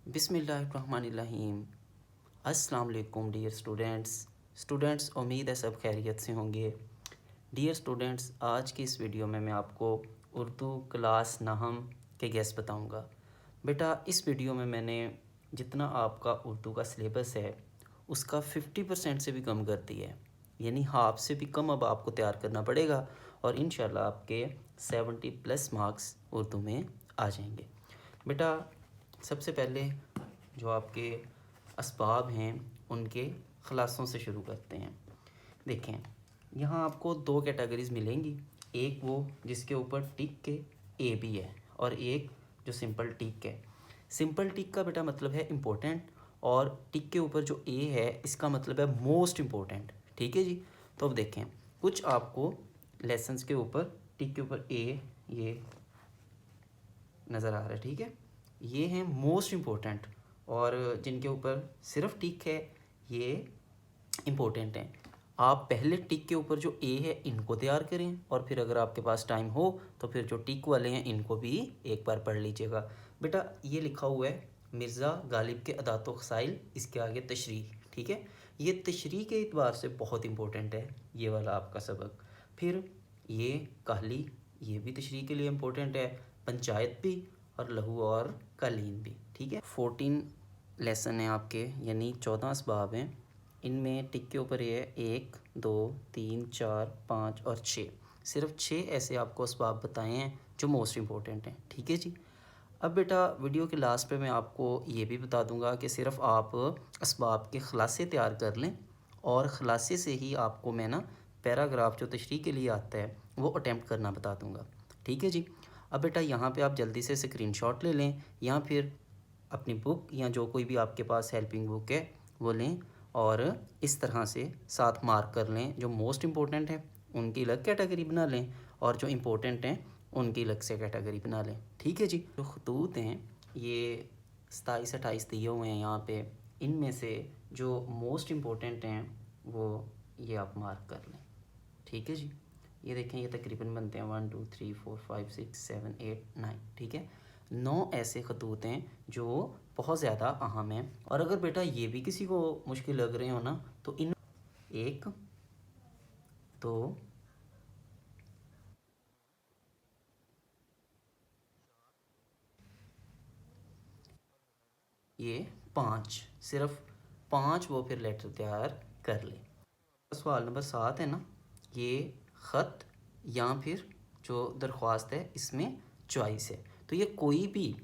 बिस्मिल्लाहिर्रहमानिर्रहीम। अस्सलाम वालेकुम डियर स्टूडेंट्स, उम्मीद है सब खैरियत से होंगे। डियर स्टूडेंट्स, आज की इस वीडियो में मैं आपको उर्दू क्लास नहम के गेस बताऊंगा। बेटा, इस वीडियो में मैंने जितना आपका उर्दू का सिलेबस है उसका 50% से भी कम कर दिया है, यानी हाफ से भी कम अब आपको तैयार करना पड़ेगा और इंशाल्लाह आपके 70+ मार्क्स उर्दू में आ जाएंगे। बेटा, सबसे पहले जो आपके असबाब हैं उनके ख़ुलासों से शुरू करते हैं। देखें, यहाँ आपको दो कैटेगरीज़ मिलेंगी, एक वो जिसके ऊपर टिक के ए भी है और एक जो सिंपल टिक है। सिंपल टिक का बेटा मतलब है इम्पोर्टेंट और टिक के ऊपर जो ए है इसका मतलब है मोस्ट इम्पोर्टेंट। ठीक है जी। तो अब देखें, कुछ आपको लेसन्स के ऊपर टिक के ऊपर ए ये नज़र आ रहा है, ठीक है। ये हैं मोस्ट इम्पोर्टेंट और जिनके ऊपर सिर्फ टिक है ये इम्पोर्टेंट हैं। आप पहले टिक के ऊपर जो ए है इनको तैयार करें और फिर अगर आपके पास टाइम हो तो फिर जो टिक वाले हैं इनको भी एक बार पढ़ लीजिएगा। बेटा, ये लिखा हुआ है मिर्ज़ा गालिब के अदात व ख़साइल, इसके आगे तशरीह, ठीक है। ये तशरीह के एतबार से बहुत इंपॉर्टेंट है ये वाला आपका सबक। फिर ये कहली, ये भी तशरीह के लिए इम्पोर्टेंट है, पंचायत भी और लहू और कालीन भी, ठीक है। 14 लेसन हैं आपके, यानी 14 असबाब हैं। इनमें टिक के ऊपर ये है 1 2 3 4 5 और 6। सिर्फ 6 ऐसे आपको असबाब बताए हैं जो मोस्ट इम्पोर्टेंट हैं, ठीक है जी। अब बेटा, वीडियो के लास्ट पे मैं आपको ये भी बता दूंगा कि सिर्फ आप असबाब के ख़ुलासे तैयार कर लें और ख़ुलासे से ही आपको मैं ना पैराग्राफ जो तशरीह के लिए आता है वो अटैम्प्ट करना बता दूंगा, ठीक है जी। अब बेटा, यहाँ पे आप जल्दी से स्क्रीनशॉट ले लें या फिर अपनी बुक या जो कोई भी आपके पास हेल्पिंग बुक है वो लें और इस तरह से साथ मार्क कर लें। जो मोस्ट इम्पोर्टेंट है उनकी अलग कैटेगरी बना लें और जो इम्पोर्टेंट हैं उनकी अलग से कैटेगरी बना लें, ठीक है जी। जो खतूत हैं ये 27-28 दिए हुए हैं यहाँ पे, इनमें से जो मोस्ट इम्पोर्टेंट हैं वो ये आप मार्क कर लें, ठीक है जी। ये देखें, ये तकरीबन बनते हैं 1 2 3 4 5 6 7 8 9, ठीक है। 9 ऐसे खतूत हैं जो बहुत ज़्यादा अहम हैं और अगर बेटा ये भी किसी को मुश्किल लग रहे हो ना तो इन 1 2 ये 5, सिर्फ 5 वो फिर लेटर तैयार कर ले। सवाल नंबर 7 है ना, ये ख़त या फिर जो दरख्वास्त है इसमें चॉइस है। तो ये कोई भी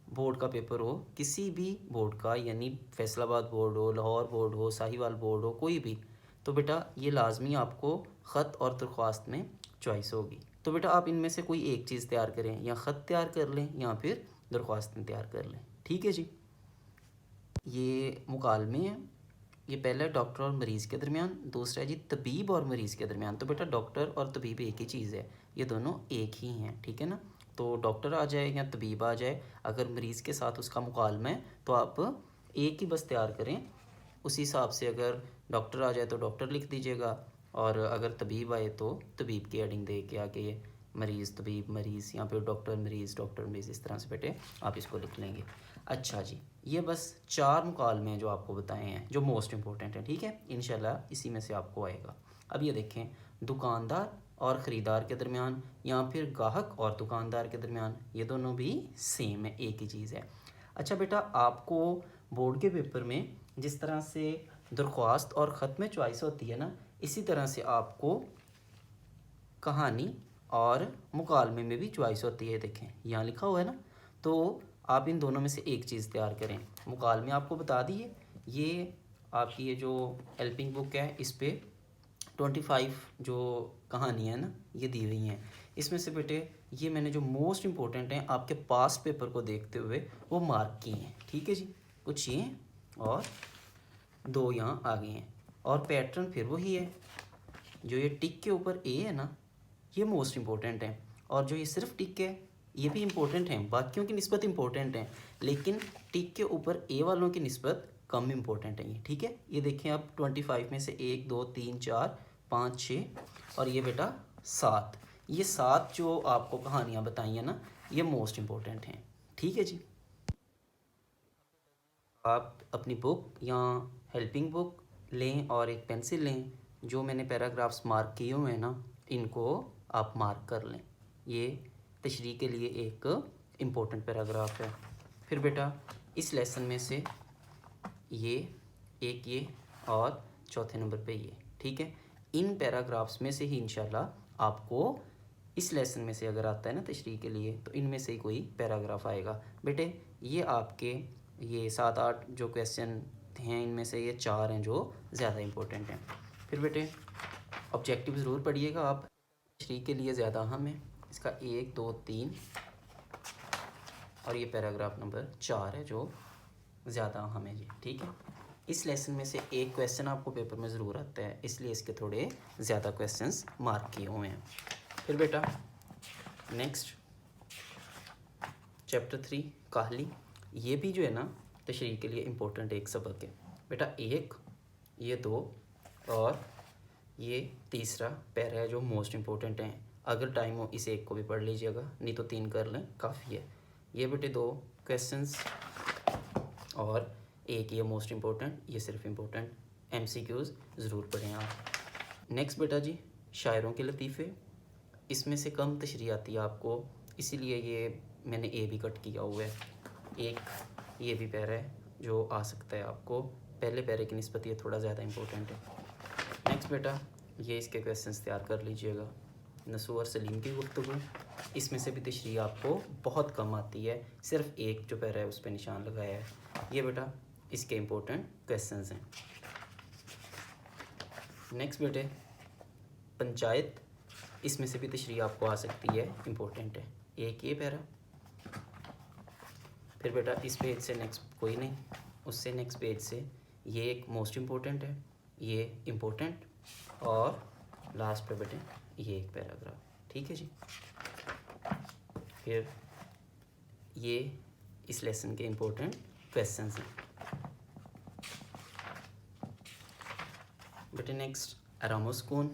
बोर्ड का पेपर हो, किसी भी बोर्ड का, यानी फैसलाबाद बोर्ड हो, लाहौर बोर्ड हो, साहिवाल बोर्ड हो, कोई भी, तो बेटा ये लाजमी आपको ख़त और दरख्वास्त में चॉइस होगी। तो बेटा आप इनमें से कोई एक चीज़ तैयार करें, या ख़त तैयार कर लें या फिर दरख्वास्त तैयार कर लें, ठीक है जी। ये मुकालमे हैं, ये पहला है डॉक्टर और मरीज़ के दरमियान, दूसरा है जी तबीब और मरीज़ के दरमियान। तो बेटा डॉक्टर और तबीब एक ही चीज़ है, ये दोनों एक ही हैं, ठीक है ना। तो डॉक्टर आ जाए या तबीब आ जाए, अगर मरीज़ के साथ उसका मुकालमा है तो आप एक ही बस तैयार करें। उसी हिसाब से अगर डॉक्टर आ जाए तो डॉक्टर लिख दीजिएगा और अगर तबीब आए तो तबीब की हेडिंग दे के आके ये मरीज़ तबीब मरीज़ या फिर डॉक्टर मरीज़, इस तरह से बेटे आप इसको लिख लेंगे। अच्छा जी, ये बस 4 मुकालमे हैं जो आपको बताए हैं जो मोस्ट इम्पोर्टेंट हैं, ठीक है। इंशाल्लाह इसी में से आपको आएगा। अब ये देखें, दुकानदार और ख़रीदार के दरमियान या फिर गाहक और दुकानदार के दरमियान, ये दोनों भी सेम है, एक ही चीज़ है। अच्छा बेटा, आपको बोर्ड के पेपर में जिस तरह से दरख्वास्त और ख़त में चॉइस होती है ना, इसी तरह से आपको कहानी और मुकालमे में भी चॉइस होती है। देखें यहाँ लिखा हुआ है ना, तो आप इन दोनों में से एक चीज़ तैयार करें। मुकालमे आपको बता दिए, ये आपकी ये जो हेल्पिंग बुक है इस पर 25 जो कहानी है ना ये दी हुई हैं। इसमें से बेटे ये मैंने जो मोस्ट इम्पोर्टेंट हैं आपके पास्ट पेपर को देखते हुए वो मार्क किए हैं, ठीक है जी। कुछ ये और 2 यहाँ आ गए हैं और पैटर्न फिर वही है। जो ये टिक के ऊपर ए है ना ये मोस्ट इम्पोर्टेंट है और जो ये सिर्फ टिक है ये भी इम्पोर्टेंट हैं, बाकियों की निस्बत इम्पोर्टेंट हैं, लेकिन टिक के ऊपर ए वालों की निस्बत कम इम्पोर्टेंट है ये, ठीक है। ये देखें आप 25 में से 1 2 3 4 5 6 और ये बेटा 7, ये 7 जो आपको कहानियाँ बताई हैं ना ये मोस्ट इम्पोर्टेंट हैं, ठीक है जी। آپ اپنی بک یا ہیلپنگ بک لیں اور ایک پینسل لیں، جو میں نے پیراگرافس مارک کیے ہوئے ہیں نا ان کو آپ مارک کر لیں. یہ تشریح کے لیے ایک امپورٹنٹ پیراگراف ہے. پھر بیٹا اس لیسن میں سے یہ ایک یہ اور چوتھے نمبر پہ یہ، ٹھیک ہے. ان پیراگرافس میں سے ہی انشاءاللہ آپ کو اس لیسن میں سے اگر آتا ہے نا تشریح کے لیے تو ان میں سے ہی کوئی پیراگراف آئے گا. بیٹے یہ آپ کے یہ 7-8 جو کویسچن ہیں ان میں سے یہ 4 ہیں جو زیادہ امپورٹنٹ ہیں. پھر بیٹے آبجیکٹیو ضرور پڑھیے گا آپ، تشریح کے لیے زیادہ اہم ہے. اس کا 1 2 3 اور یہ پیراگراف نمبر 4 ہے جو زیادہ اہم ہے جی، ٹھیک ہے. اس لیسن میں سے ایک کویسچن آپ کو پیپر میں ضرور آتا ہے، اس لیے اس کے تھوڑے زیادہ کویسچنس مارک کیے ہوئے ہیں. پھر بیٹا نیکسٹ چیپٹر 3 کاہلی. یہ بھی جو ہے نا تشریح کے لیے امپورٹنٹ ایک سبق ہے. بیٹا ایک یہ 2 اور یہ تیسرا پیرا ہے جو موسٹ امپورٹنٹ ہیں. اگر ٹائم ہو اس ایک کو بھی پڑھ لیجیے گا، نہیں تو 3 کر لیں کافی ہے. یہ بیٹے 2 کویسچنس اور ایک یہ موسٹ امپورٹنٹ، یہ صرف امپورٹنٹ MCQs ضرور پڑھیں آپ. نیکسٹ بیٹا جی شاعروں کے لطیفے. اس میں سے کم تشریح آتی ہے آپ کو، اسی لیے یہ میں نے اے بھی کٹ کیا ہوا ہے. ایک یہ بھی پیرا ہے جو آ سکتا ہے آپ کو، پہلے پیرے کی نسبت یہ تھوڑا زیادہ امپورٹنٹ ہے. نیکسٹ بیٹا یہ اس کے کویسچنس تیار کر لیجئے گا. نسو اور سلیم کی گفتگو، اس میں سے بھی تشریح آپ کو بہت کم آتی ہے، صرف ایک جو پیرا ہے اس پہ نشان لگایا ہے. یہ بیٹا اس کے امپورٹنٹ کویسچنس ہیں. نیکسٹ بیٹے پنچایت، اس میں سے بھی تشریح آپ کو آ سکتی ہے، امپورٹنٹ ہے. ایک یہ پیرا. پھر بیٹا اس پیج سے نیکسٹ کوئی نہیں، اس سے نیکسٹ پیج سے یہ ایک موسٹ امپورٹنٹ ہے، یہ امپورٹنٹ، اور لاسٹ پہ بیٹے یہ ایک پیراگراف. ٹھیک ہے جی. پھر یہ اس لیسن کے امپورٹنٹ کویسچنز ہیں. بیٹے نیکسٹ آرام و سکون.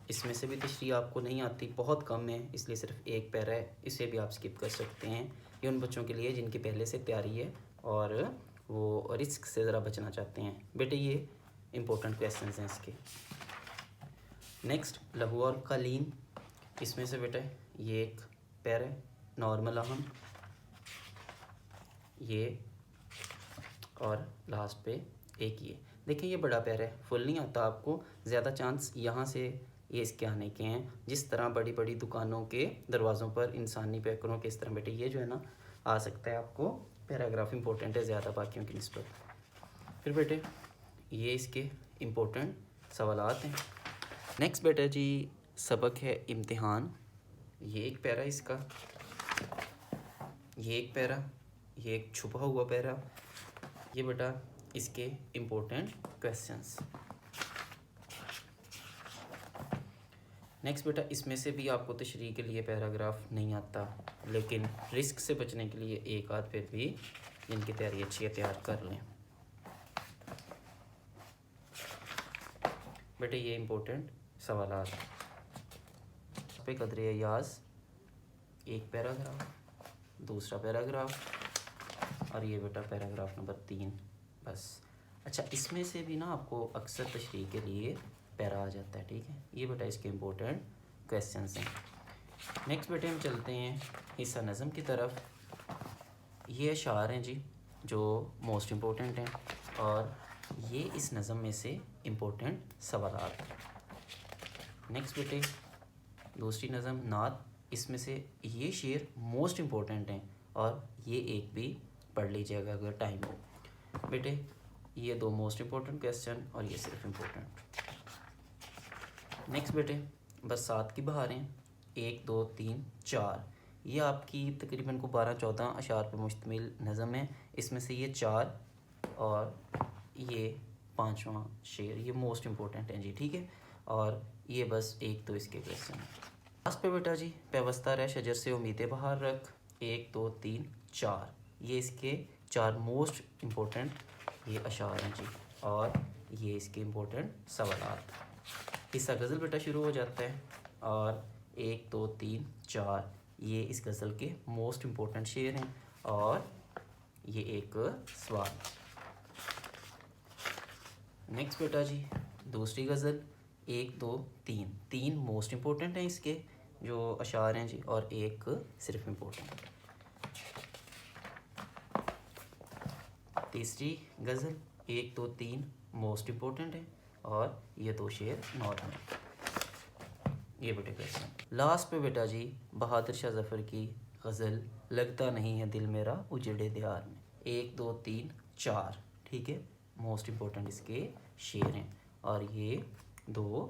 اس میں سے بھی تشریح آپ کو نہیں آتی، بہت کم ہے، اس لیے صرف ایک پیرا ہے، اسے بھی آپ سکپ کر سکتے ہیں. یہ ان بچوں کے لیے جن کی پہلے سے تیاری ہے اور وہ رسک سے ذرا بچنا چاہتے ہیں. بیٹے یہ امپورٹنٹ کویسچنز ہیں اس کے. نیکسٹ لہو اور قالین. اس میں سے بیٹا یہ ایک پیرا ہے، نارمل اہم، یہ اور لاسٹ پہ ایک یہ. دیکھیں یہ بڑا پیرا ہے، فل نہیں آتا آپ کو، زیادہ چانس یہاں سے یہ اس کے آنے کے ہیں، جس طرح بڑی بڑی دکانوں کے دروازوں پر انسانی پیکروں کے اس طرح. بیٹے یہ جو ہے نا آ سکتا ہے آپ کو، پیراگراف امپورٹنٹ ہے زیادہ باقیوں کی نسبت. پھر بیٹے یہ اس کے امپورٹنٹ سوالات ہیں. نیکسٹ بیٹا جی سبق ہے امتحان. یہ ایک پیرا اس کا، یہ ایک پیرا، یہ ایک چھپا ہوا پیرا. یہ بیٹا اس کے امپورٹنٹ کویسچنس. نیکسٹ بیٹا اس میں سے بھی آپ کو تشریح کے لیے پیراگراف نہیں آتا، لیکن رسک سے بچنے کے لیے ایک آدھ پھر بھی جن کی تیاری اچھی ہے تیار کر لیں. بیٹے یہ امپورٹنٹ سوالات پہ قدر ایاز، ایک پیراگراف، دوسرا پیراگراف، اور یہ بیٹا پیراگراف نمبر 3 بس. اچھا اس میں سے بھی نا آپ کو اکثر تشریح کے لیے پیرا آ جاتا ہے، ٹھیک ہے. یہ بیٹا اس کے امپورٹنٹ کویسچنس ہیں. نیکسٹ بیٹے ہم چلتے ہیں حصہ نظم کی طرف. یہ اشعار ہیں جی جو موسٹ امپورٹنٹ ہیں، اور یہ اس نظم میں سے امپورٹنٹ سوالات ہیں. نیکسٹ بیٹے دوسری نظم نعت. اس میں سے یہ شعر موسٹ امپورٹنٹ ہیں، اور یہ ایک بھی پڑھ لیجیے گا اگر ٹائم ہو. بیٹے یہ 2 موسٹ امپورٹنٹ کویسچن اور یہ صرف امپورٹنٹ. نیکسٹ بیٹے برسات کی بہاریں، 1 2 3 4. یہ آپ کی تقریباً کو 12-14 اشعار پر مشتمل نظم ہے. اس میں سے یہ 4 اور یہ 5واں شعر یہ موسٹ امپورٹنٹ ہیں جی، ٹھیک ہے. اور یہ بس 1 2 اس کے کویسچن ہیں. لاسٹ پہ بیٹا جی پیوستہ رہ شجر سے امید بہار رکھ، 1 2 3 4. یہ اس کے 4 موسٹ امپورٹنٹ یہ اشعار ہیں جی، اور یہ اس کے امپورٹنٹ سوالات. حصہ غزل بیٹا شروع ہو جاتا ہے، اور 1 2 3 4 یہ اس غزل کے موسٹ امپورٹنٹ شعر ہیں، اور ये एक सवाल। नेक्स्ट बेटा जी दूसरी गज़ल, 1 2 3, 3 मोस्ट इम्पोर्टेंट हैं इसके जो अशार हैं जी, और एक सिर्फ इम्पोर्टेंट। तीसरी गज़ल 1 2 3 मोस्ट इम्पोर्टेंट है, और ये 2 शेर नॉर्मल। ये बेटे क्वेश्चन। लास्ट पे बेटा जी बहादुर शाह ज़फ़र की गज़ल, लगता नहीं है दिल मेरा उजड़े दियार में। 1 2 3 4, ठीक है, मोस्ट इम्पोर्टेंट इसके शेर हैं, और ये 2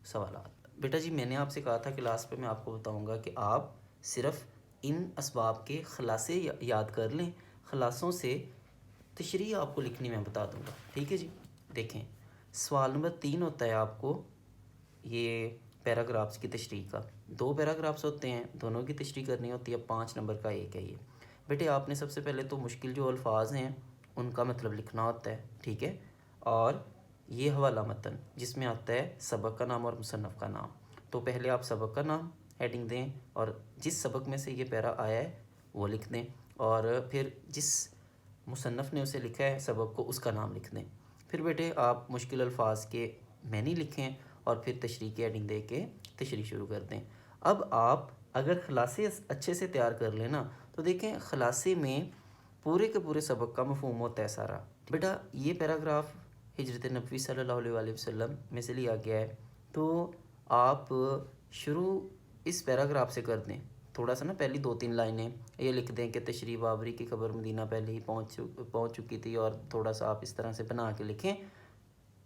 सवाल। बेटा जी मैंने आपसे कहा था क्लास पे मैं आपको बताऊंगा कि आप सिर्फ इन असबाब के ख़ुलासे याद कर लें, ख़ुलासों से तशरीह आपको लिखनी मैं बता दूंगा, ठीक है जी। देखें सवाल नंबर 3 होता है आपको ये पैराग्राफ्स की तशरीह का, 2 पैराग्राफ्स होते हैं, दोनों की तशरीह करनी होती है, 5 नंबर का एक है ये। बेटे आपने सबसे पहले तो मुश्किल जो अल्फाज हैं उनका मतलब लिखना होता है, ठीक है, और ये हवाला मतन जिसमें आता है सबक का नाम और मुसन्नफ़ का नाम। तो पहले आप सबक का नाम हेडिंग दें, और जिस सबक में से ये पैरा आया है वो लिख दें, और फिर जिस मुसन्नफ़ ने उसे लिखा है सबक को उसका नाम लिख दें। फिर बेटे आप मुश्किल अल्फाज के मैनी लिखें, और फिर तशरीह की हेडिंग दे के तशरीह शुरू कर दें। अब आप अगर ख़ुलासे अच्छे से तैयार कर लेना तो देखें ख़ुलासे में पूरे के पूरे सबक का मफ़हूम होता है सारा। बेटा ये पैराग्राफ हिजरत नबी सल्लल्लाहु अलैहि वसल्लम में से लिया गया है, तो आप शुरू इस पैराग्राफ से कर दें। थोड़ा सा ना पहली 2-3 लाइनें ये लिख दें कि तशरीफ़ बाबरी की खबर मदीना पहले ही पहुँच चुकी थी, और थोड़ा सा आप इस तरह से बना के लिखें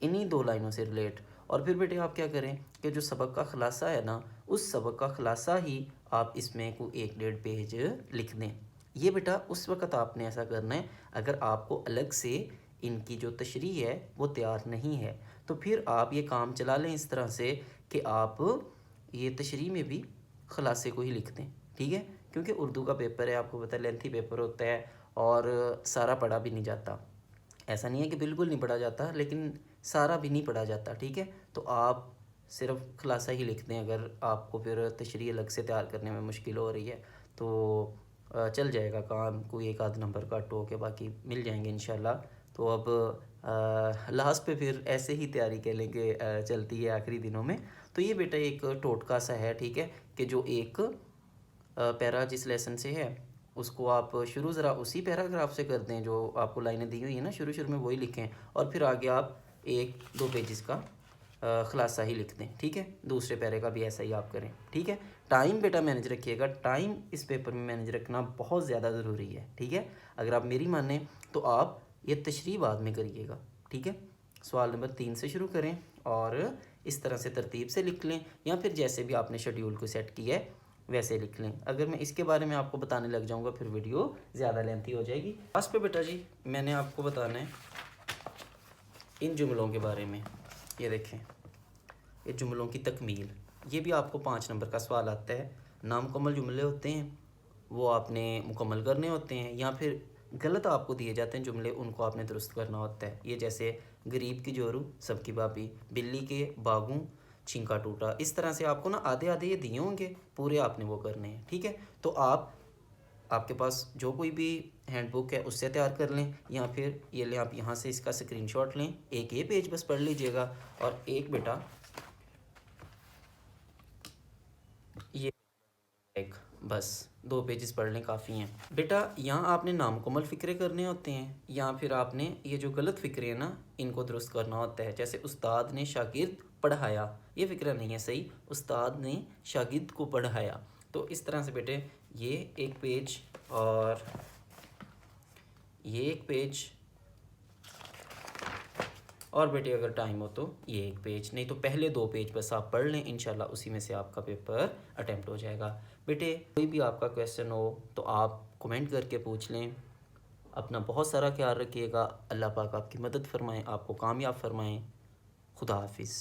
इन्हीं 2 लाइनों से रिलेट। और फिर बेटे आप क्या करें कि जो सबक का ख़ुलासा है ना, उस सबक का ख़ुलासा ही आप इसमें को 1-1.5 पेज लिख दें। ये बेटा उस वक़्त आपने ऐसा करना है अगर आपको अलग से इनकी जो तशरीह है वो तैयार नहीं है, तो फिर आप ये काम चला लें इस तरह से कि आप ये तशरीह में भी ख़ुलासे को ही लिख दें, ठीक है, क्योंकि उर्दू का पेपर है, आपको पता है लेंथी पेपर होता है, और सारा पढ़ा भी नहीं जाता। ऐसा नहीं है कि बिल्कुल नहीं पढ़ा जाता, लेकिन सारा भी नहीं पढ़ा जाता, ठीक है। तो आप सिर्फ ख़ुलासा ही लिख दें, अगर आपको फिर तशरीह अलग से तैयार करने में मुश्किल हो रही है तो चल जाएगा काम, कोई 1 आध नंबर कट हो के बाकी मिल जाएंगे इंशाल्लाह। तो अब लास्ट पे फिर ऐसे ही तैयारी कर लेंगे, चलती है आखिरी दिनों में। तो ये बेटा एक टोटका सा है, ठीक है, कि जो एक पैरा जिस लेसन से है उसको आप शुरू ज़रा उसी पैराग्राफ से कर दें, जो आपको लाइनें दी हुई है ना शुरू में वही लिखें, और फिर आगे आप 1-2 पेजेस का ख़ुलासा ही लिख दें, ठीक है। दूसरे पैरे का भी ऐसा ही आप करें, ठीक है। टाइम बेटा मैनेज रखिएगा, टाइम इस पेपर में मैनेज रखना बहुत ज़्यादा ज़रूरी है, ठीक है। अगर आप मेरी माने तो आप ये तशरीह बाद में करिएगा, ठीक है। सवाल नंबर 3 से शुरू करें और इस तरह से तरतीब से लिख लें, या फिर जैसे भी आपने शेड्यूल को सेट किया है वैसे लिख लें। अगर मैं इसके बारे में आपको बताने लग जाऊंगा फिर वीडियो ज़्यादा लेंथी हो जाएगी। लास्ट पे बेटा जी मैंने आपको बताना है इन जुमलों के बारे में। ये देखें ये जुमलों की तकमील, ये भी आपको 5 नंबर का सवाल आता है। नामुकम्मल जुमले होते हैं वो आपने मुकम्मल करने होते हैं, या फिर गलत आपको दिए जाते हैं जुमले, उनको आपने दुरुस्त करना होता है। ये जैसे गरीब की जोरू सबकी बाबी, बिल्ली के बागों छिंका टूटा, इस तरह से आपको ना आधे आधे ये दिए होंगे, पूरे आपने वो करने हैं, ठीक है। तो आपके पास जो कोई भी हैंडबुक है उससे तैयार कर लें, या फिर ये लें आप यहाँ से इसका स्क्रीनशॉट लें, एक ये पेज बस पढ़ लीजिएगा, और एक बेटा ये एक बस 2 पेजेस पढ़ लें काफ़ी हैं बेटा। यहाँ आपने नामुकम्मल फ़िक्रे करने होते हैं, या फिर आपने ये जो गलत फ़िक्रे हैं ना इनको दुरुस्त करना होता है। जैसे उस्ताद ने शागिर्द पढ़ाया, ये फ़िक्रा नहीं है सही, उस्ताद ने शागिर्द को पढ़ाया। तो इस तरह से बेटे ये एक पेज और ये एक पेज, और बेटे अगर टाइम हो तो ये एक पेज, नहीं तो पहले 2 पेज बस आप पढ़ लें, इंशाल्लाह उसी में से आपका पेपर अटेम्प्ट हो जाएगा। बेटे कोई भी आपका क्वेश्चन हो तो आप कमेंट करके पूछ लें। अपना बहुत सारा ख्याल रखिएगा, अल्लाह पाक आपकी मदद फरमाएँ, आपको कामयाब फरमाएँ। खुदा हाफिज़।